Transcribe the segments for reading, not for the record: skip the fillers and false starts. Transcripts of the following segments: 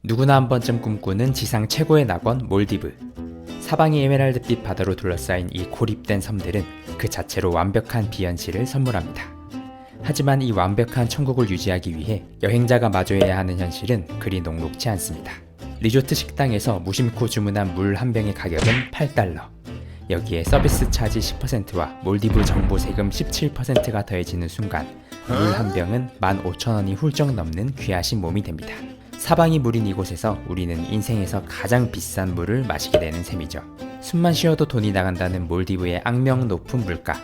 누구나 한 번쯤 꿈꾸는 지상 최고의 낙원 몰디브. 사방이 에메랄드빛 바다로 둘러싸인 이 고립된 섬들은 그 자체로 완벽한 비현실을 선물합니다. 하지만 이 완벽한 천국을 유지하기 위해 여행자가 마주해야 하는 현실은 그리 녹록지 않습니다. 리조트 식당에서 무심코 주문한 물 한 병의 가격은 $8. 여기에 서비스 차지 10%와 몰디브 정보 세금 17%가 더해지는 순간 물 한 병은 15,000원이 훌쩍 넘는 귀하신 몸이 됩니다. 사방이 물인 이곳에서 우리는 인생에서 가장 비싼 물을 마시게 되는 셈이죠. 숨만 쉬어도 돈이 나간다는 몰디브의 악명 높은 물가.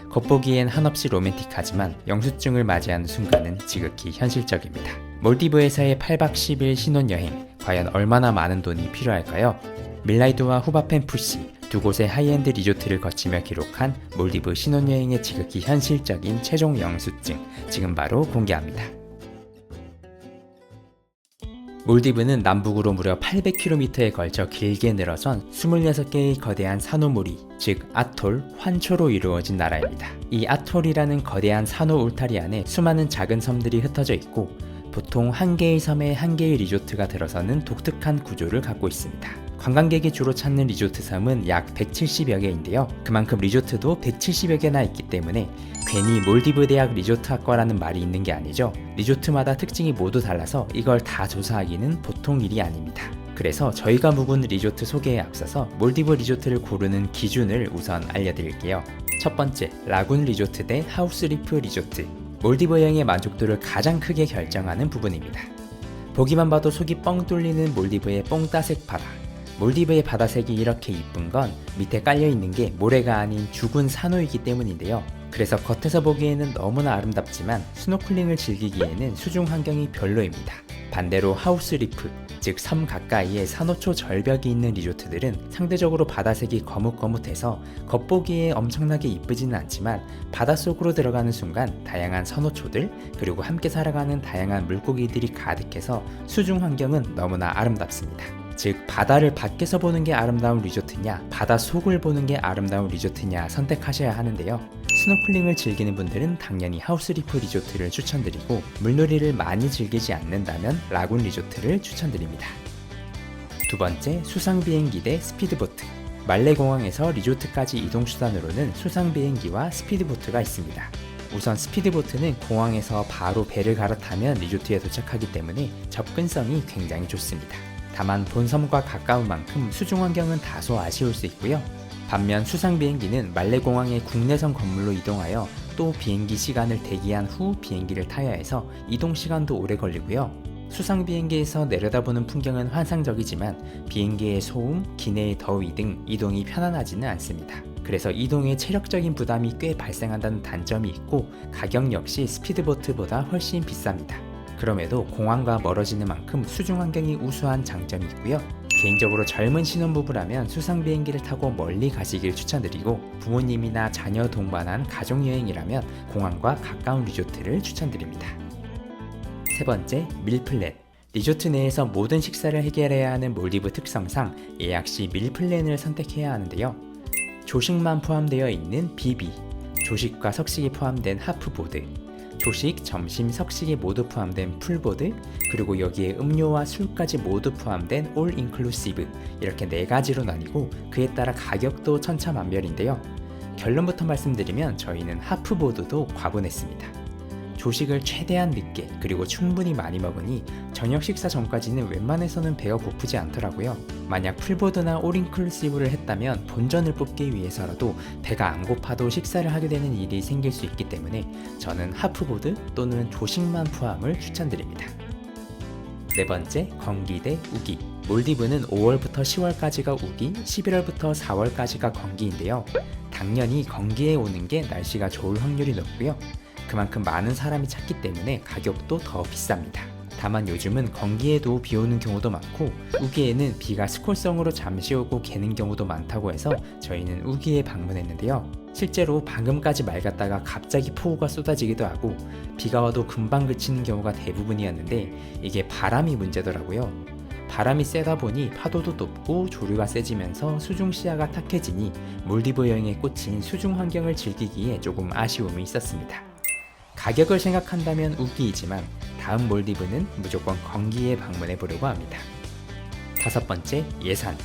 겉보기엔 한없이 로맨틱하지만 영수증을 맞이하는 순간은 지극히 현실적입니다. 몰디브에서의 8박 10일 신혼여행, 과연 얼마나 많은 돈이 필요할까요? 밀라이드와 후바펜 푸시, 두 곳의 하이엔드 리조트를 거치며 기록한 몰디브 신혼여행의 지극히 현실적인 최종 영수증, 지금 바로 공개합니다. 몰디브는 남북으로 무려 800km에 걸쳐 길게 늘어선 26개의 거대한 산호무리, 즉 아톨, 환초로 이루어진 나라입니다. 이 아톨이라는 거대한 산호 울타리 안에 수많은 작은 섬들이 흩어져 있고 보통 한 개의 섬에 한 개의 리조트가 들어서는 독특한 구조를 갖고 있습니다. 관광객이 주로 찾는 리조트 섬은 약 170여 개인데요. 그만큼 리조트도 170여 개나 있기 때문에 괜히 몰디브 대학 리조트 학과라는 말이 있는 게 아니죠. 리조트마다 특징이 모두 달라서 이걸 다 조사하기는 보통 일이 아닙니다. 그래서 저희가 묵은 리조트 소개에 앞서서 몰디브 리조트를 고르는 기준을 우선 알려드릴게요. 첫 번째, 라군 리조트 대 하우스리프 리조트. 몰디브 여행의 만족도를 가장 크게 결정하는 부분입니다. 보기만 봐도 속이 뻥 뚫리는 몰디브의 뽕따색 바다. 몰디브의 바다색이 이렇게 이쁜 건 밑에 깔려있는 게 모래가 아닌 죽은 산호이기 때문인데요. 그래서 겉에서 보기에는 너무나 아름답지만 스노클링을 즐기기에는 수중 환경이 별로입니다. 반대로 하우스리프, 즉 섬 가까이에 산호초 절벽이 있는 리조트들은 상대적으로 바다색이 거뭇거뭇해서 겉보기에 엄청나게 이쁘지는 않지만 바닷속으로 들어가는 순간 다양한 산호초들 그리고 함께 살아가는 다양한 물고기들이 가득해서 수중 환경은 너무나 아름답습니다. 즉 바다를 밖에서 보는 게 아름다운 리조트냐 바다 속을 보는 게 아름다운 리조트냐 선택하셔야 하는데요. 스노클링을 즐기는 분들은 당연히 하우스리프 리조트를 추천드리고 물놀이를 많이 즐기지 않는다면 라군 리조트를 추천드립니다. 두 번째, 수상비행기 대 스피드보트. 말레공항에서 리조트까지 이동수단으로는 수상비행기와 스피드보트가 있습니다. 우선 스피드보트는 공항에서 바로 배를 갈아타면 리조트에 도착하기 때문에 접근성이 굉장히 좋습니다. 다만 본섬과 가까운 만큼 수중 환경은 다소 아쉬울 수 있고요. 반면 수상비행기는 말레공항의 국내선 건물로 이동하여 또 비행기 시간을 대기한 후 비행기를 타야 해서 이동 시간도 오래 걸리고요. 수상비행기에서 내려다보는 풍경은 환상적이지만 비행기의 소음, 기내의 더위 등 이동이 편안하지는 않습니다. 그래서 이동에 체력적인 부담이 꽤 발생한다는 단점이 있고 가격 역시 스피드보트보다 훨씬 비쌉니다. 그럼에도 공항과 멀어지는 만큼 수중 환경이 우수한 장점이 있고요. 개인적으로 젊은 신혼부부라면 수상비행기를 타고 멀리 가시길 추천드리고 부모님이나 자녀 동반한 가족여행이라면 공항과 가까운 리조트를 추천드립니다. 세 번째, 밀플랜. 리조트 내에서 모든 식사를 해결해야 하는 몰디브 특성상 예약 시 밀플랜을 선택해야 하는데요. 조식만 포함되어 있는 BB, 조식과 석식이 포함된 하프보드, 조식, 점심, 석식이 모두 포함된 풀보드, 그리고 여기에 음료와 술까지 모두 포함된 올 인클루시브, 이렇게 네 가지로 나뉘고 그에 따라 가격도 천차만별인데요. 결론부터 말씀드리면 저희는 하프보드도 과분했습니다. 조식을 최대한 늦게 그리고 충분히 많이 먹으니 저녁 식사 전까지는 웬만해서는 배가 고프지 않더라고요. 만약 풀보드나 올인클루시브를 했다면 본전을 뽑기 위해서라도 배가 안 고파도 식사를 하게 되는 일이 생길 수 있기 때문에 저는 하프보드 또는 조식만 포함을 추천드립니다. 네 번째, 건기 대 우기. 몰디브는 5월부터 10월까지가 우기, 11월부터 4월까지가 건기인데요. 당연히 건기에 오는 게 날씨가 좋을 확률이 높고요. 그만큼 많은 사람이 찾기 때문에 가격도 더 비쌉니다. 다만 요즘은 건기에도 비 오는 경우도 많고 우기에는 비가 스콜성으로 잠시 오고 개는 경우도 많다고 해서 저희는 우기에 방문했는데요. 실제로 방금까지 맑았다가 갑자기 폭우가 쏟아지기도 하고 비가 와도 금방 그치는 경우가 대부분이었는데 이게 바람이 문제더라고요. 바람이 세다 보니 파도도 높고 조류가 세지면서 수중 시야가 탁해지니 몰디브 여행에 꽂힌 수중 환경을 즐기기에 조금 아쉬움이 있었습니다. 가격을 생각한다면 우기이지만 다음 몰디브는 무조건 건기에 방문해 보려고 합니다. 5번째, 예산.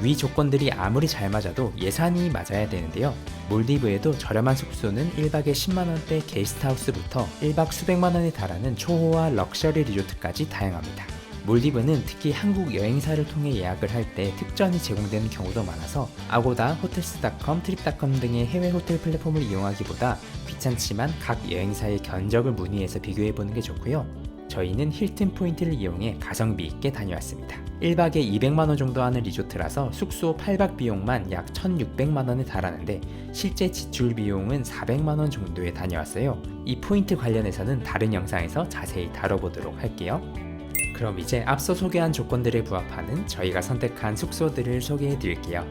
위 조건들이 아무리 잘 맞아도 예산이 맞아야 되는데요. 몰디브에도 저렴한 숙소는 1박에 10만원대 게스트하우스부터 1박 수백만원에 달하는 초호화 럭셔리 리조트까지 다양합니다. 몰디브는 특히 한국 여행사를 통해 예약을 할 때 특전이 제공되는 경우도 많아서 아고다, 호텔스.com, 트립.com 등의 해외 호텔 플랫폼을 이용하기보다 귀찮지만 각 여행사의 견적을 문의해서 비교해보는 게 좋고요. 저희는 힐튼 포인트를 이용해 가성비 있게 다녀왔습니다. 1박에 200만원 정도 하는 리조트라서 숙소 8박 비용만 약 1600만원에 달하는데 실제 지출 비용은 400만원 정도에 다녀왔어요. 이 포인트 관련해서는 다른 영상에서 자세히 다뤄보도록 할게요. 그럼 이제 앞서 소개한 조건들에 부합하는 저희가 선택한 숙소들을 소개해 드릴게요.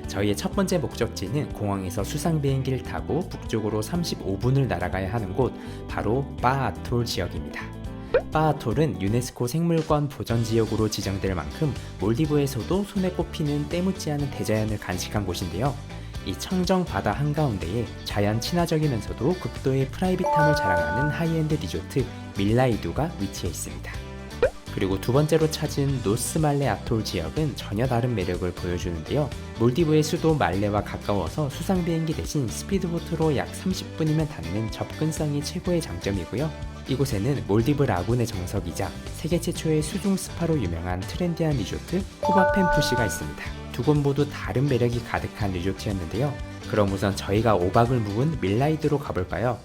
저희의 첫 번째 목적지는 공항에서 수상 비행기를 타고 북쪽으로 35분을 날아가야 하는 곳, 바로 바아톨 지역입니다. 바아톨은 유네스코 생물권 보전지역으로 지정될 만큼 몰디브에서도 손에 꼽히는 때묻지 않은 대자연을 간직한 곳인데요. 이 청정 바다 한가운데에 자연 친화적이면서도 극도의 프라이빗함을 자랑하는 하이엔드 리조트 밀라이두가 위치해 있습니다. 그리고 두 번째로 찾은 노스말레 아톨 지역은 전혀 다른 매력을 보여주는데요. 몰디브의 수도 말레와 가까워서 수상 비행기 대신 스피드보트로 약 30분이면 닿는 접근성이 최고의 장점이고요. 이곳에는 몰디브 라군의 정석이자 세계 최초의 수중 스파로 유명한 트렌디한 리조트 후바펜푸시가 있습니다. 두 곳 모두 다른 매력이 가득한 리조트였는데요. 그럼 우선 저희가 5박을 묵은 밀라이드로 가볼까요?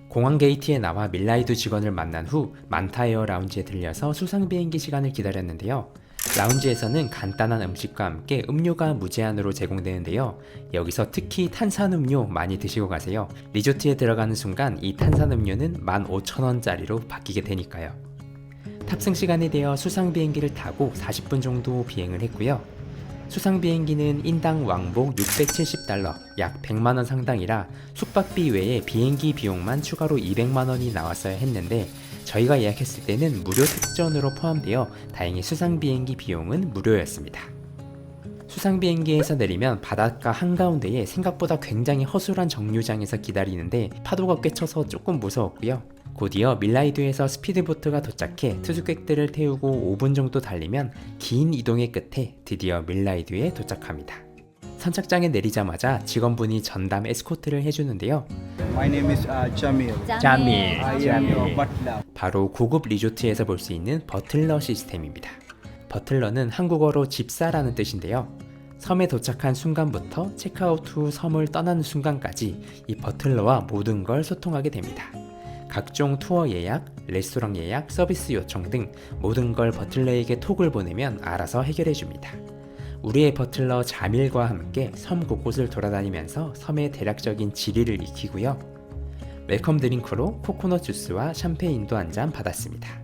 공항 게이트에 나와 밀라이두 직원을 만난 후 만타에어 라운지에 들려서 수상 비행기 시간을 기다렸는데요. 라운지에서는 간단한 음식과 함께 음료가 무제한으로 제공되는데요. 여기서 특히 탄산음료 많이 드시고 가세요. 리조트에 들어가는 순간 이 탄산음료는 15,000원짜리로 바뀌게 되니까요. 탑승 시간이 되어 수상 비행기를 타고 40분 정도 비행을 했고요. 수상 비행기는 인당 왕복 670달러, 약 100만원 상당이라 숙박비 외에 비행기 비용만 추가로 200만원이 나왔어야 했는데 저희가 예약했을 때는 무료 특전으로 포함되어 다행히 수상 비행기 비용은 무료였습니다. 수상 비행기에서 내리면 바닷가 한가운데에 생각보다 굉장히 허술한 정류장에서 기다리는데 파도가 꽤 쳐서 조금 무서웠고요. 곧이어 밀라이두에서 스피드보트가 도착해 투숙객들을 태우고 5분 정도 달리면 긴 이동의 끝에 드디어 밀라이두에 도착합니다. 선착장에 내리자마자 직원분이 전담 에스코트를 해주는데요. My name is Jamil. 자밀. I am your butler. 바로 고급 리조트에서 볼 수 있는 버틀러 시스템입니다. 버틀러는 한국어로 집사라는 뜻인데요. 섬에 도착한 순간부터 체크아웃 후 섬을 떠나는 순간까지 이 버틀러와 모든 걸 소통하게 됩니다. 각종 투어 예약, 레스토랑 예약, 서비스 요청 등 모든 걸 버틀러에게 톡을 보내면 알아서 해결해줍니다. 우리의 버틀러 자밀과 함께 섬 곳곳을 돌아다니면서 섬의 대략적인 지리를 익히고요. 웰컴 드링크로 코코넛 주스와 샴페인도 한 잔 받았습니다.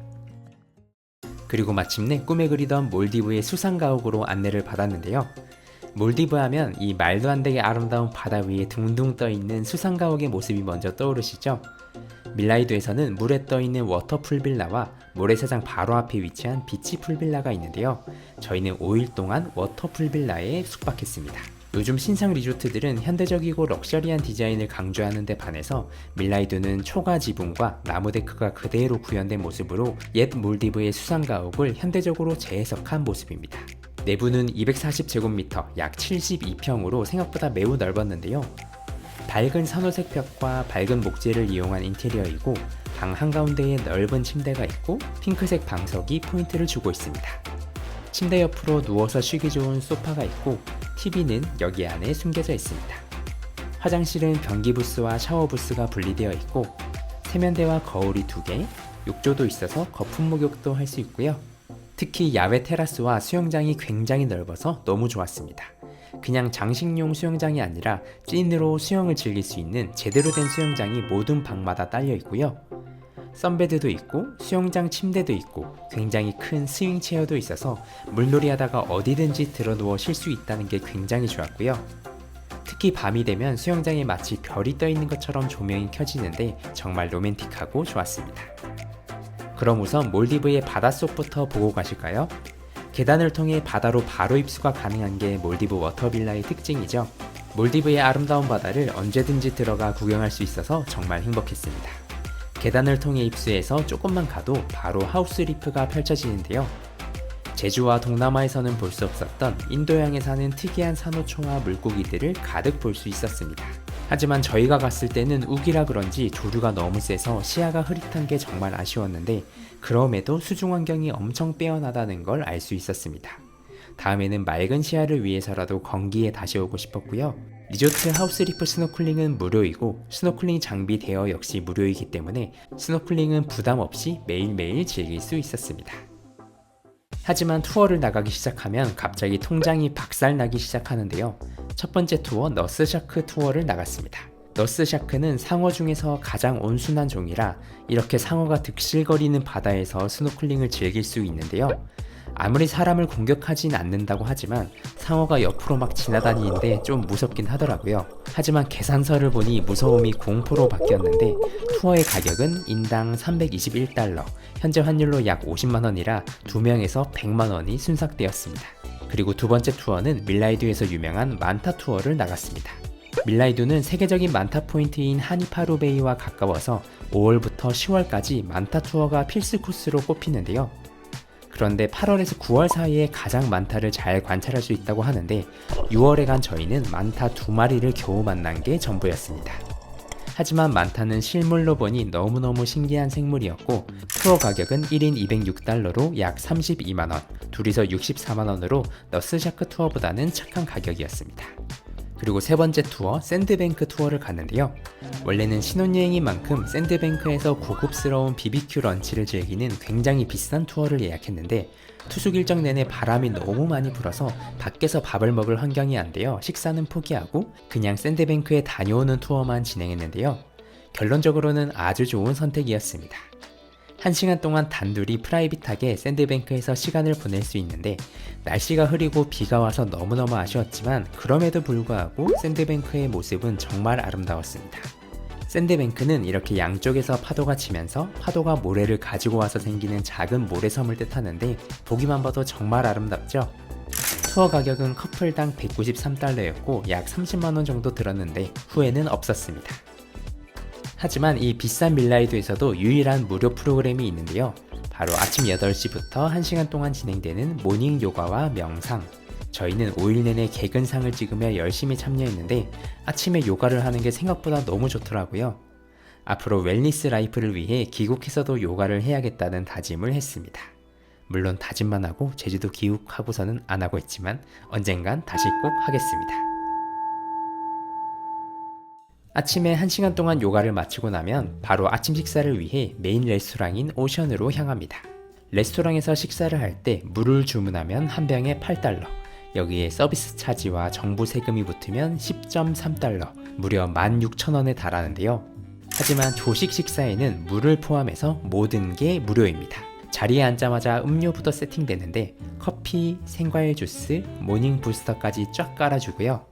그리고 마침내 꿈에 그리던 몰디브의 수상가옥으로 안내를 받았는데요. 몰디브 하면 이 말도 안 되게 아름다운 바다 위에 둥둥 떠있는 수상가옥의 모습이 먼저 떠오르시죠? 밀라이두에서는 물에 떠있는 워터풀 빌라와 모래사장 바로 앞에 위치한 비치 풀빌라가 있는데요. 저희는 5일 동안 워터풀 빌라에 숙박했습니다. 요즘 신상 리조트들은 현대적이고 럭셔리한 디자인을 강조하는 데 반해서 밀라이두는 초가 지붕과 나무 데크가 그대로 구현된 모습으로 옛 몰디브의 수상가옥을 현대적으로 재해석한 모습입니다. 내부는 240제곱미터 약 72평으로 생각보다 매우 넓었는데요. 밝은 산호색 벽과 밝은 목재를 이용한 인테리어이고 방 한가운데에 넓은 침대가 있고 핑크색 방석이 포인트를 주고 있습니다. 침대 옆으로 누워서 쉬기 좋은 소파가 있고 TV는 여기 안에 숨겨져 있습니다. 화장실은 변기 부스와 샤워 부스가 분리되어 있고 세면대와 거울이 2개, 욕조도 있어서 거품 목욕도 할 수 있고요. 특히 야외 테라스와 수영장이 굉장히 넓어서 너무 좋았습니다. 그냥 장식용 수영장이 아니라 찐으로 수영을 즐길 수 있는 제대로 된 수영장이 모든 방마다 딸려 있고요. 선베드도 있고 수영장 침대도 있고 굉장히 큰 스윙 체어도 있어서 물놀이 하다가 어디든지 들어누워 쉴 수 있다는 게 굉장히 좋았고요. 특히 밤이 되면 수영장에 마치 별이 떠 있는 것처럼 조명이 켜지는데 정말 로맨틱하고 좋았습니다. 그럼 우선 몰디브의 바닷속부터 보고 가실까요? 계단을 통해 바다로 바로 입수가 가능한 게 몰디브 워터빌라의 특징이죠. 몰디브의 아름다운 바다를 언제든지 들어가 구경할 수 있어서 정말 행복했습니다. 계단을 통해 입수해서 조금만 가도 바로 하우스 리프가 펼쳐지는데요. 제주와 동남아에서는 볼 수 없었던 인도양에 사는 특이한 산호초와 물고기들을 가득 볼 수 있었습니다. 하지만 저희가 갔을 때는 우기라 그런지 조류가 너무 세서 시야가 흐릿한 게 정말 아쉬웠는데 그럼에도 수중 환경이 엄청 빼어나다는 걸 알 수 있었습니다. 다음에는 맑은 시야를 위해서라도 건기에 다시 오고 싶었고요. 리조트 하우스리프 스노클링은 무료이고 스노클링 장비 대여 역시 무료이기 때문에 스노클링은 부담 없이 매일매일 즐길 수 있었습니다. 하지만 투어를 나가기 시작하면 갑자기 통장이 박살나기 시작하는데요. 첫 번째 투어 너스샤크 투어를 나갔습니다. 너스샤크는 상어 중에서 가장 온순한 종이라 이렇게 상어가 득실거리는 바다에서 스노클링을 즐길 수 있는데요. 아무리 사람을 공격하진 않는다고 하지만 상어가 옆으로 막 지나다니는데 좀 무섭긴 하더라고요. 하지만 계산서를 보니 무서움이 공포로 바뀌었는데 투어의 가격은 인당 321달러, 현재 환율로 약 50만원이라 2명에서 100만원이 순삭되었습니다. 그리고 두 번째 투어는 밀라이두에서 유명한 만타 투어를 나갔습니다. 밀라이두는 세계적인 만타 포인트인 하니파루베이와 가까워서 5월부터 10월까지 만타 투어가 필수 코스로 꼽히는데요. 그런데 8월에서 9월 사이에 가장 만타를 잘 관찰할 수 있다고 하는데 6월에 간 저희는 만타 2마리를 겨우 만난 게 전부였습니다. 하지만 만타는 실물로 보니 너무너무 신기한 생물이었고 투어 가격은 1인 206달러로 약 32만원, 둘이서 64만원으로 너스샤크 투어보다는 착한 가격이었습니다. 그리고 세 번째 투어 샌드뱅크 투어를 갔는데요. 원래는 신혼여행인 만큼 샌드뱅크에서 고급스러운 BBQ 런치를 즐기는 굉장히 비싼 투어를 예약했는데 투숙 일정 내내 바람이 너무 많이 불어서 밖에서 밥을 먹을 환경이 안 되어 식사는 포기하고 그냥 샌드뱅크에 다녀오는 투어만 진행했는데요. 결론적으로는 아주 좋은 선택이었습니다. 1시간 동안 단둘이 프라이빗하게 샌드뱅크에서 시간을 보낼 수 있는데 날씨가 흐리고 비가 와서 너무너무 아쉬웠지만 그럼에도 불구하고 샌드뱅크의 모습은 정말 아름다웠습니다. 샌드뱅크는 이렇게 양쪽에서 파도가 치면서 파도가 모래를 가지고 와서 생기는 작은 모래섬을 뜻하는데 보기만 봐도 정말 아름답죠? 투어 가격은 커플당 193달러였고 약 30만원 정도 들었는데 후회는 없었습니다. 하지만 이 비싼 밀라이드에서도 유일한 무료 프로그램이 있는데요. 바로 아침 8시부터 1시간 동안 진행되는 모닝 요가와 명상. 저희는 5일 내내 개근상을 찍으며 열심히 참여했는데 아침에 요가를 하는 게 생각보다 너무 좋더라고요. 앞으로 웰니스 라이프를 위해 귀국해서도 요가를 해야겠다는 다짐을 했습니다. 물론 다짐만 하고 제주도 귀국하고서는 안 하고 있지만 언젠간 다시 꼭 하겠습니다. 아침에 1시간 동안 요가를 마치고 나면 바로 아침 식사를 위해 메인 레스토랑인 오션으로 향합니다. 레스토랑에서 식사를 할 때 물을 주문하면 한 병에 8달러, 여기에 서비스 차지와 정부 세금이 붙으면 10.3달러, 무려 16,000원에 달하는데요. 하지만 조식 식사에는 물을 포함해서 모든 게 무료입니다. 자리에 앉자마자 음료부터 세팅되는데 커피, 생과일 주스, 모닝 부스터까지 쫙 깔아주고요.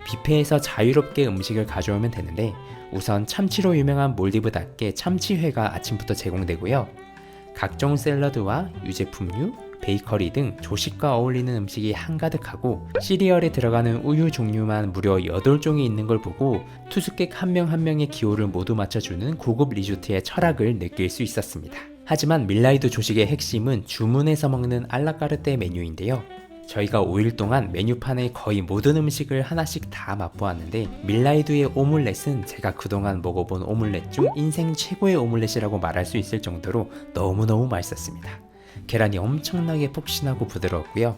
뷔페에서 자유롭게 음식을 가져오면 되는데 우선 참치로 유명한 몰디브답게 참치회가 아침부터 제공되고요. 각종 샐러드와 유제품류, 베이커리 등 조식과 어울리는 음식이 한가득하고 시리얼에 들어가는 우유 종류만 무려 8종이 있는 걸 보고 투숙객 한 명 한 명의 기호를 모두 맞춰주는 고급 리조트의 철학을 느낄 수 있었습니다. 하지만 밀라이두 조식의 핵심은 주문해서 먹는 알라카르테 메뉴인데요. 저희가 5일 동안 메뉴판의 거의 모든 음식을 하나씩 다 맛보았는데 밀라이두의 오믈렛은 제가 그동안 먹어본 오믈렛 중 인생 최고의 오믈렛이라고 말할 수 있을 정도로 너무너무 맛있었습니다. 계란이 엄청나게 폭신하고 부드러웠고요.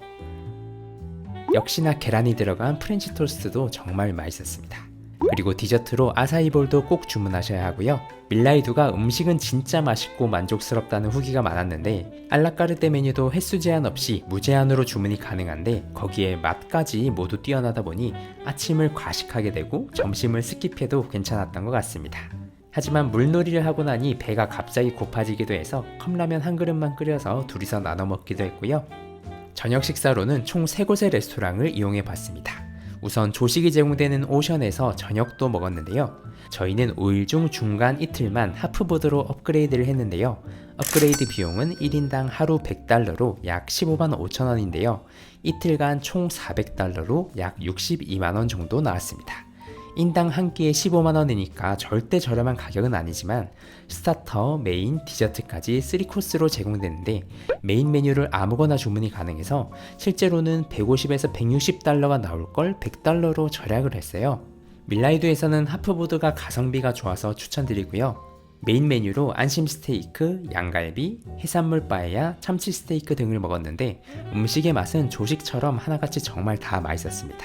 역시나 계란이 들어간 프렌치 토스트도 정말 맛있었습니다. 그리고 디저트로 아사이볼도 꼭 주문하셔야 하고요. 밀라이두가 음식은 진짜 맛있고 만족스럽다는 후기가 많았는데 알라카르테 메뉴도 횟수 제한 없이 무제한으로 주문이 가능한데 거기에 맛까지 모두 뛰어나다 보니 아침을 과식하게 되고 점심을 스킵해도 괜찮았던 것 같습니다. 하지만 물놀이를 하고 나니 배가 갑자기 고파지기도 해서 컵라면 한 그릇만 끓여서 둘이서 나눠 먹기도 했고요. 저녁 식사로는 총 3곳의 레스토랑을 이용해 봤습니다. 우선 조식이 제공되는 오션에서 저녁도 먹었는데요. 저희는 5일 중 중간 이틀만 하프보드로 업그레이드를 했는데요. 업그레이드 비용은 1인당 하루 100달러로 약 15만 5천원인데요. 이틀간 총 400달러로 약 62만원 정도 나왔습니다. 인당 한 끼에 15만원이니까 절대 저렴한 가격은 아니지만 스타터, 메인, 디저트까지 3코스로 제공되는데 메인 메뉴를 아무거나 주문이 가능해서 실제로는 150에서 160달러가 나올 걸 100달러로 절약을 했어요. 밀라이두에서는 하프보드가 가성비가 좋아서 추천드리고요. 메인 메뉴로 안심 스테이크, 양갈비, 해산물 빠에야, 참치 스테이크 등을 먹었는데 음식의 맛은 조식처럼 하나같이 정말 다 맛있었습니다.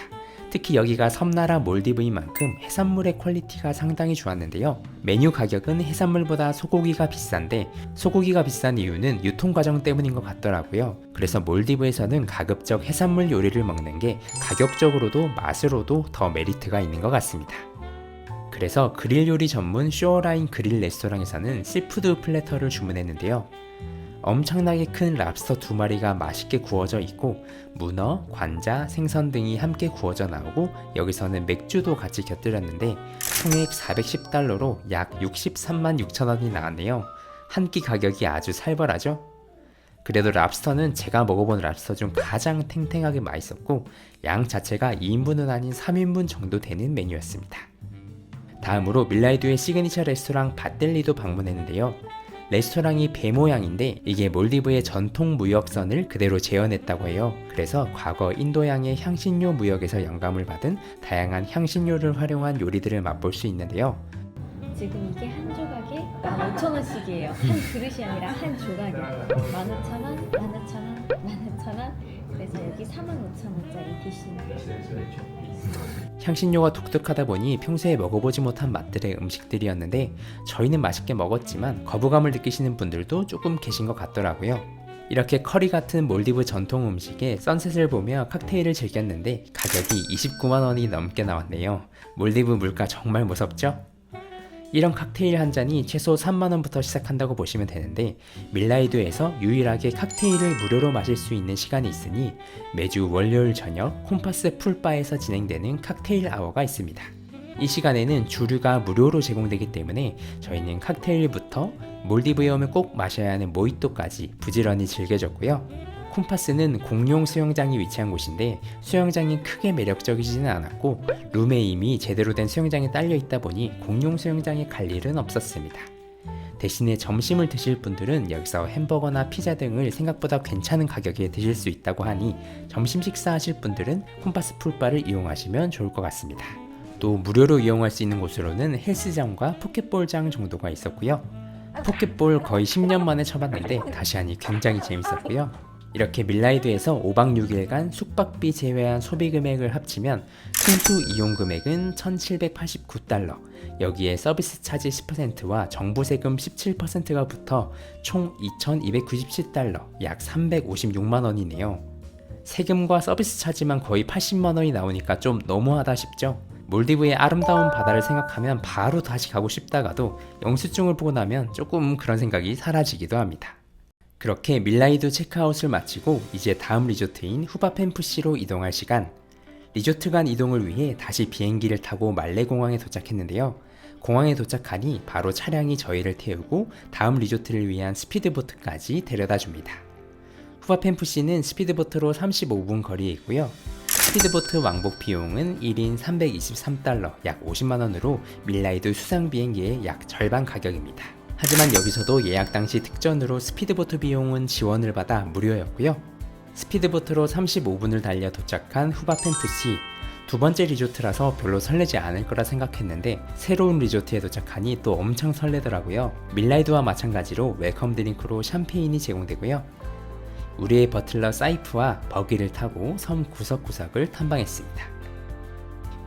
특히 여기가 섬나라 몰디브인 만큼 해산물의 퀄리티가 상당히 좋았는데요. 메뉴 가격은 해산물보다 소고기가 비싼데 소고기가 비싼 이유는 유통 과정 때문인 것 같더라고요. 그래서 몰디브에서는 가급적 해산물 요리를 먹는 게 가격적으로도 맛으로도 더 메리트가 있는 것 같습니다. 그래서 그릴 요리 전문 쇼어라인 그릴 레스토랑에서는 시푸드 플래터를 주문했는데요. 엄청나게 큰 랍스터 2마리가 맛있게 구워져 있고 문어, 관자, 생선 등이 함께 구워져 나오고 여기서는 맥주도 같이 곁들였는데 총액 410달러로 약 63만 6천원이 나왔네요. 한 끼 가격이 아주 살벌하죠? 그래도 랍스터는 제가 먹어본 랍스터 중 가장 탱탱하게 맛있었고 양 자체가 2인분은 아닌 3인분 정도 되는 메뉴였습니다. 다음으로 밀라이두의 시그니처 레스토랑 바델리도 방문했는데요. 레스토랑이 배 모양인데 이게 몰디브의 전통 무역선을 그대로 재현했다고 해요. 그래서 과거 인도양의 향신료 무역에서 영감을 받은 다양한 향신료를 활용한 요리들을 맛볼 수 있는데요. 지금 이게 한 조각에 15,000원씩이에요. 한 그릇이 아니라 한 조각이에요. 15,000원, 15,000원, 15,000원. 그래서 여기 45,000원짜리 디시입니다. 향신료가 독특하다 보니 평소에 먹어보지 못한 맛들의 음식들이었는데 저희는 맛있게 먹었지만 거부감을 느끼시는 분들도 조금 계신 것 같더라고요. 이렇게 커리 같은 몰디브 전통 음식에 선셋을 보며 칵테일을 즐겼는데 가격이 29만원이 넘게 나왔네요. 몰디브 물가 정말 무섭죠? 이런 칵테일 한 잔이 최소 3만원부터 시작한다고 보시면 되는데 밀라이두에서 유일하게 칵테일을 무료로 마실 수 있는 시간이 있으니 매주 월요일 저녁 콤파스 풀바에서 진행되는 칵테일 아워가 있습니다. 이 시간에는 주류가 무료로 제공되기 때문에 저희는 칵테일부터 몰디브에 오면 꼭 마셔야 하는 모히또까지 부지런히 즐겨줬고요. 콤파스는 공용 수영장이 위치한 곳인데 수영장이 크게 매력적이지는 않았고 룸에 이미 제대로 된 수영장이 딸려 있다 보니 공용 수영장에 갈 일은 없었습니다. 대신에 점심을 드실 분들은 여기서 햄버거나 피자 등을 생각보다 괜찮은 가격에 드실 수 있다고 하니 점심 식사하실 분들은 콤파스 풀바를 이용하시면 좋을 것 같습니다. 또 무료로 이용할 수 있는 곳으로는 헬스장과 포켓볼장 정도가 있었고요. 포켓볼 거의 10년 만에 쳐봤는데 다시 하니 굉장히 재밌었고요. 이렇게 밀라이두에서 5박 6일간 숙박비 제외한 소비 금액을 합치면 순수 이용 금액은 1,789달러, 여기에 서비스 차지 10%와 정부 세금 17%가 붙어 총 2,297달러, 약 356만원이네요. 세금과 서비스 차지만 거의 80만원이 나오니까 좀 너무하다 싶죠? 몰디브의 아름다운 바다를 생각하면 바로 다시 가고 싶다가도 영수증을 보고 나면 조금 그런 생각이 사라지기도 합니다. 그렇게 밀라이두 체크아웃을 마치고 이제 다음 리조트인 후바펜푸시로 이동할 시간. 리조트 간 이동을 위해 다시 비행기를 타고 말레공항에 도착했는데요. 공항에 도착하니 바로 차량이 저희를 태우고 다음 리조트를 위한 스피드보트까지 데려다 줍니다. 후바펜푸시는 스피드보트로 35분 거리에 있고요. 스피드보트 왕복 비용은 1인 323달러, 약 50만원으로 밀라이두 수상 비행기의 약 절반 가격입니다. 하지만 여기서도 예약 당시 특전으로 스피드보트 비용은 지원을 받아 무료였고요. 스피드보트로 35분을 달려 도착한 후바펜푸시. 두 번째 리조트라서 별로 설레지 않을 거라 생각했는데 새로운 리조트에 도착하니 또 엄청 설레더라고요. 밀라이두와 마찬가지로 웰컴 드링크로 샴페인이 제공되고요. 우리의 버틀러 사이프와 버기를 타고 섬 구석구석을 탐방했습니다.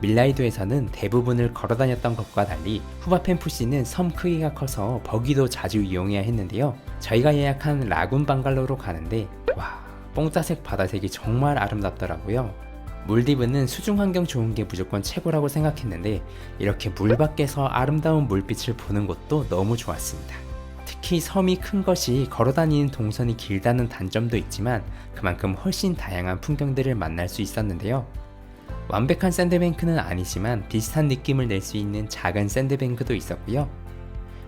밀라이두에서는 대부분을 걸어다녔던 것과 달리 후바펜푸시는 섬 크기가 커서 버기도 자주 이용해야 했는데요. 저희가 예약한 라군 방갈로로 가는데 와, 뽕따색 바다색이 정말 아름답더라고요. 몰디브는 수중 환경 좋은 게 무조건 최고라고 생각했는데 이렇게 물 밖에서 아름다운 물빛을 보는 것도 너무 좋았습니다. 특히 섬이 큰 것이 걸어다니는 동선이 길다는 단점도 있지만 그만큼 훨씬 다양한 풍경들을 만날 수 있었는데요. 완벽한 샌드뱅크는 아니지만 비슷한 느낌을 낼 수 있는 작은 샌드뱅크도 있었고요.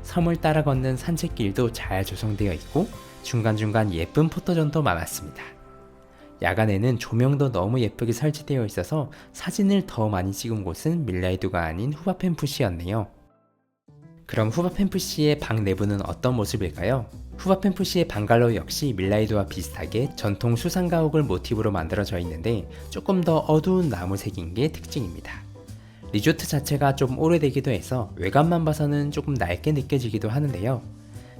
섬을 따라 걷는 산책길도 잘 조성되어 있고 중간중간 예쁜 포토존도 많았습니다. 야간에는 조명도 너무 예쁘게 설치되어 있어서 사진을 더 많이 찍은 곳은 밀라이두가 아닌 후바펜푸시였네요. 그럼 후바펜푸시의 방 내부는 어떤 모습일까요? 후바펜푸시의 방갈로우 역시 밀라이두와 비슷하게 전통 수상가옥을 모티브로 만들어져 있는데 조금 더 어두운 나무색인 게 특징입니다. 리조트 자체가 좀 오래되기도 해서 외관만 봐서는 조금 낡게 느껴지기도 하는데요.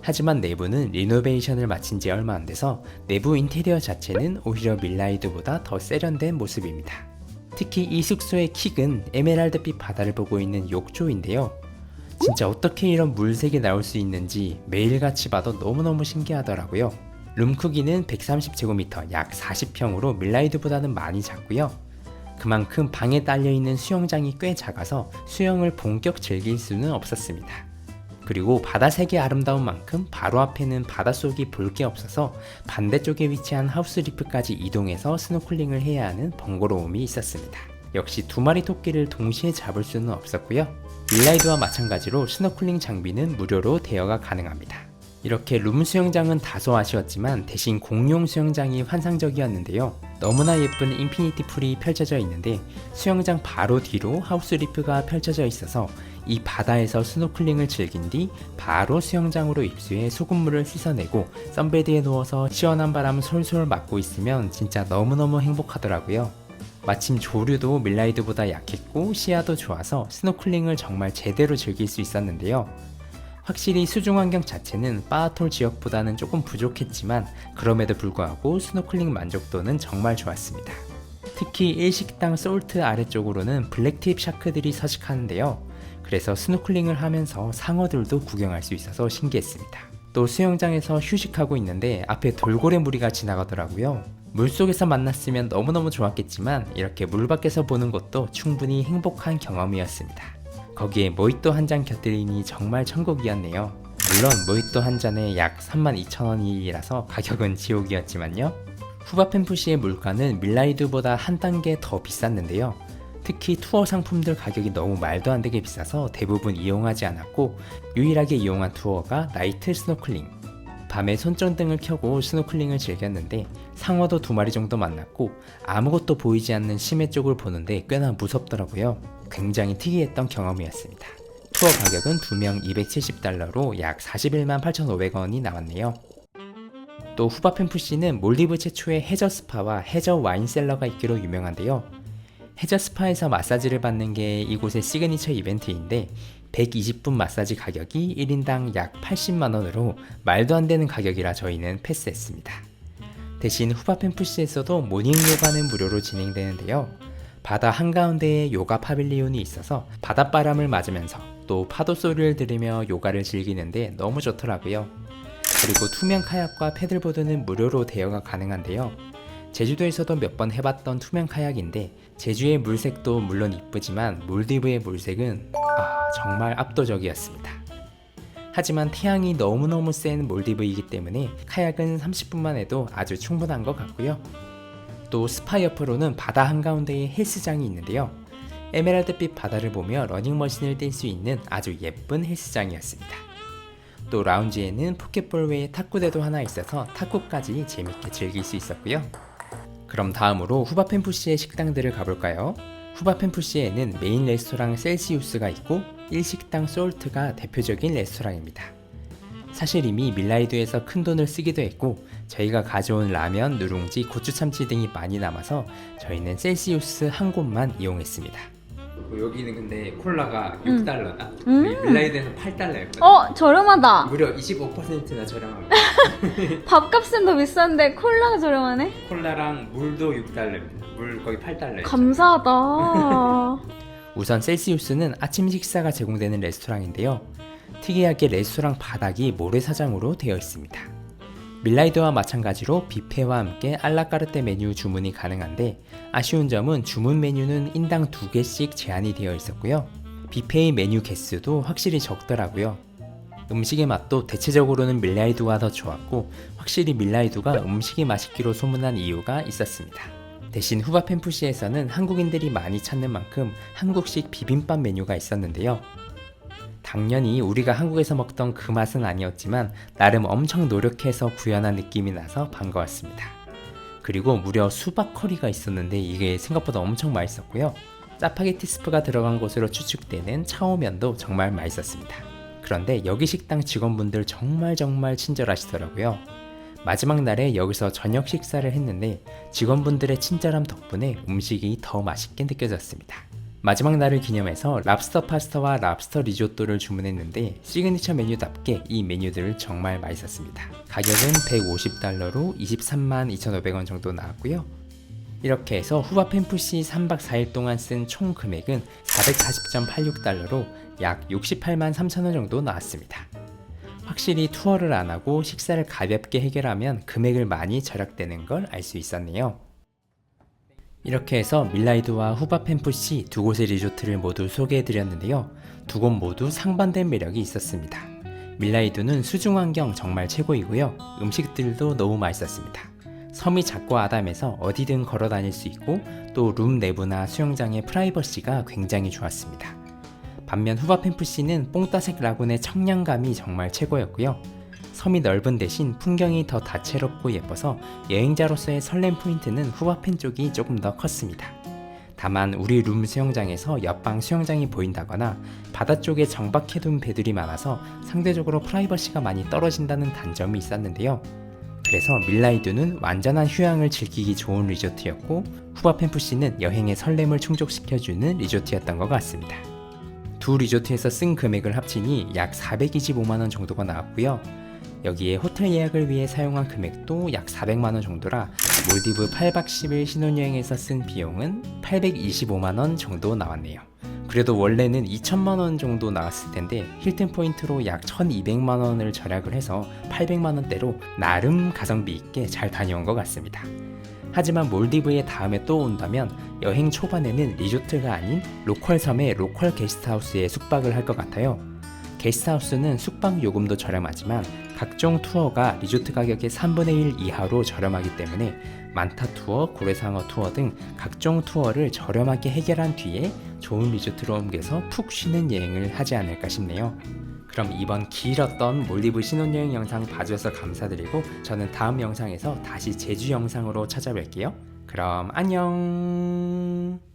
하지만 내부는 리노베이션을 마친 지 얼마 안 돼서 내부 인테리어 자체는 오히려 밀라이두보다 더 세련된 모습입니다. 특히 이 숙소의 킥은 에메랄드빛 바다를 보고 있는 욕조인데요. 진짜 어떻게 이런 물색이 나올 수 있는지 매일같이 봐도 너무너무 신기하더라고요. 룸 크기는 130제곱미터 약 40평으로 밀라이두보다는 많이 작고요. 그만큼 방에 딸려있는 수영장이 꽤 작아서 수영을 본격 즐길 수는 없었습니다. 그리고 바다색이 아름다운 만큼 바로 앞에는 바닷속이 볼 게 없어서 반대쪽에 위치한 하우스리프까지 이동해서 스노클링을 해야 하는 번거로움이 있었습니다. 역시 두 마리 토끼를 동시에 잡을 수는 없었고요. 밀라이두와 마찬가지로 스노클링 장비는 무료로 대여가 가능합니다. 이렇게 룸 수영장은 다소 아쉬웠지만 대신 공용 수영장이 환상적이었는데요. 너무나 예쁜 인피니티 풀이 펼쳐져 있는데 수영장 바로 뒤로 하우스리프가 펼쳐져 있어서 이 바다에서 스노클링을 즐긴 뒤 바로 수영장으로 입수해 소금물을 씻어내고 선베드에 누워서 시원한 바람 솔솔 맞고 있으면 진짜 너무너무 행복하더라고요. 마침 조류도 밀라이두보다 약했고 시야도 좋아서 스노클링을 정말 제대로 즐길 수 있었는데요. 확실히 수중 환경 자체는 바아톨 지역보다는 조금 부족했지만 그럼에도 불구하고 스노클링 만족도는 정말 좋았습니다. 특히 일식당 솔트 아래쪽으로는 블랙팁 샤크들이 서식하는데요. 그래서 스노클링을 하면서 상어들도 구경할 수 있어서 신기했습니다. 또 수영장에서 휴식하고 있는데 앞에 돌고래 무리가 지나가더라고요. 물속에서 만났으면 너무너무 좋았겠지만 이렇게 물 밖에서 보는 것도 충분히 행복한 경험이었습니다. 거기에 모히또 한 잔 곁들이니 정말 천국이었네요. 물론 모히또 한 잔에 약 32,000원이라서 가격은 지옥이었지만요. 후바펜푸시의 물가는 밀라이두보다 한 단계 더 비쌌는데요. 특히 투어 상품들 가격이 너무 말도 안 되게 비싸서 대부분 이용하지 않았고 유일하게 이용한 투어가 나이트 스노클링. 밤에 손전등을 켜고 스노클링을 즐겼는데 상어도 2마리 정도 만났고 아무것도 보이지 않는 심해 쪽을 보는데 꽤나 무섭더라고요. 굉장히 특이했던 경험이었습니다. 투어 가격은 2명 270달러로 약 41만 8,500원이 나왔네요. 또 후바펜푸시는 몰디브 최초의 해저 스파와 해저 와인 셀러가 있기로 유명한데요. 해저 스파에서 마사지를 받는 게 이곳의 시그니처 이벤트인데 120분 마사지 가격이 1인당 약 80만원으로 말도 안 되는 가격이라 저희는 패스했습니다. 대신 후바펜푸시에서도 모닝 요가는 무료로 진행되는데요. 바다 한가운데에 요가 파빌리온이 있어서 바닷바람을 맞으면서 또 파도 소리를 들으며 요가를 즐기는데 너무 좋더라고요. 그리고 투명 카약과 패들보드는 무료로 대여가 가능한데요. 제주도에서도 몇 번 해봤던 투명 카약인데 제주의 물색도 물론 이쁘지만 몰디브의 물색은 정말 압도적이었습니다. 하지만 태양이 너무너무 센 몰디브이기 때문에 카약은 30분만 해도 아주 충분한 것 같고요. 또 스파 옆으로는 바다 한가운데에 헬스장이 있는데요. 에메랄드빛 바다를 보며 러닝머신을 뛸 수 있는 아주 예쁜 헬스장이었습니다. 또 라운지에는 포켓볼 외에 탁구대도 하나 있어서 탁구까지 재밌게 즐길 수 있었고요. 그럼 다음으로 후바펜푸시의 식당들을 가볼까요? 후바펜푸시에는 메인 레스토랑 셀시우스가 있고 일식당 솔트가 대표적인 레스토랑입니다. 사실 이미 밀라이두에서 큰 돈을 쓰기도 했고 저희가 가져온 라면, 누룽지, 고추참치 등이 많이 남아서 저희는 셀시우스 한 곳만 이용했습니다. 여기는 근데 콜라가 6달러다. 밀라이드에서 8달러였거든. 저렴하다. 무려 25%나 저렴합니다. 밥값은 더 비싼데 콜라가 저렴하네. 콜라랑 물도 6달러입니다. 물 거의 8달러예요. 감사하다. 우선 셀시우스는 아침 식사가 제공되는 레스토랑인데요. 특이하게 레스토랑 바닥이 모래사장으로 되어 있습니다. 밀라이드와 마찬가지로 뷔페와 함께 알라카르테 메뉴 주문이 가능한데 아쉬운 점은 주문 메뉴는 인당 2개씩 제한이 되어 있었고요. 뷔페의 메뉴 개수도 확실히 적더라고요. 음식의 맛도 대체적으로는 밀라이두가 더 좋았고 확실히 밀라이두가 음식이 맛있기로 소문난 이유가 있었습니다. 대신 후바펜푸시에서는 한국인들이 많이 찾는 만큼 한국식 비빔밥 메뉴가 있었는데요. 당연히 우리가 한국에서 먹던 그 맛은 아니었지만 나름 엄청 노력해서 구현한 느낌이 나서 반가웠습니다. 그리고 무려 수박 커리가 있었는데 이게 생각보다 엄청 맛있었고요. 짜파게티 스프가 들어간 것으로 추측되는 차오면도 정말 맛있었습니다. 그런데 여기 식당 직원분들 정말 친절하시더라고요. 마지막 날에 여기서 저녁 식사를 했는데 직원분들의 친절함 덕분에 음식이 더 맛있게 느껴졌습니다. 마지막 날을 기념해서 랍스터 파스타와 랍스터 리조또를 주문했는데 시그니처 메뉴답게 이 메뉴들 정말 맛있었습니다. 가격은 150달러로 23만 2,500원 정도 나왔고요. 이렇게 해서 후바펜푸시 3박 4일 동안 쓴 총 금액은 440.86달러로 약 68만 3천원 정도 나왔습니다. 확실히 투어를 안 하고 식사를 가볍게 해결하면 금액을 많이 절약되는 걸 알 수 있었네요. 이렇게 해서 밀라이드와 후바펜푸시 두 곳의 리조트를 모두 소개해드렸는데요. 두 곳 모두 상반된 매력이 있었습니다. 밀라이드는 수중환경 정말 최고이고요. 음식들도 너무 맛있었습니다. 섬이 작고 아담해서 어디든 걸어 다닐 수 있고 또 룸 내부나 수영장의 프라이버시가 굉장히 좋았습니다. 반면 후바펜푸시는 뽕따색 라군의 청량감이 정말 최고였고요. 섬이 넓은 대신 풍경이 더 다채롭고 예뻐서 여행자로서의 설렘 포인트는 후바펜 쪽이 조금 더 컸습니다. 다만 우리 룸 수영장에서 옆방 수영장이 보인다거나 바다 쪽에 정박해둔 배들이 많아서 상대적으로 프라이버시가 많이 떨어진다는 단점이 있었는데요. 그래서 밀라이드는 완전한 휴양을 즐기기 좋은 리조트였고 후바펜푸시는 여행의 설렘을 충족시켜주는 리조트였던 것 같습니다. 두 리조트에서 쓴 금액을 합치니 약 425만원 정도가 나왔고요. 여기에 호텔 예약을 위해 사용한 금액도 약 400만원 정도라 몰디브 8박 10일 신혼여행에서 쓴 비용은 825만원 정도 나왔네요. 그래도 원래는 2천만원 정도 나왔을 텐데 힐튼 포인트로 약 1200만원을 절약을 해서 800만원대로 나름 가성비 있게 잘 다녀온 것 같습니다. 하지만 몰디브에 다음에 또 온다면 여행 초반에는 리조트가 아닌 로컬 섬의 로컬 게스트하우스에 숙박을 할 것 같아요. 게스트하우스는 숙박 요금도 저렴하지만 각종 투어가 리조트 가격의 3분의 1 이하로 저렴하기 때문에 만타 투어, 고래상어 투어 등 각종 투어를 저렴하게 해결한 뒤에 좋은 리조트로 옮겨서 푹 쉬는 여행을 하지 않을까 싶네요. 그럼 이번 길었던 몰디브 신혼여행 영상 봐주셔서 감사드리고 저는 다음 영상에서 다시 제주 영상으로 찾아뵐게요. 그럼 안녕.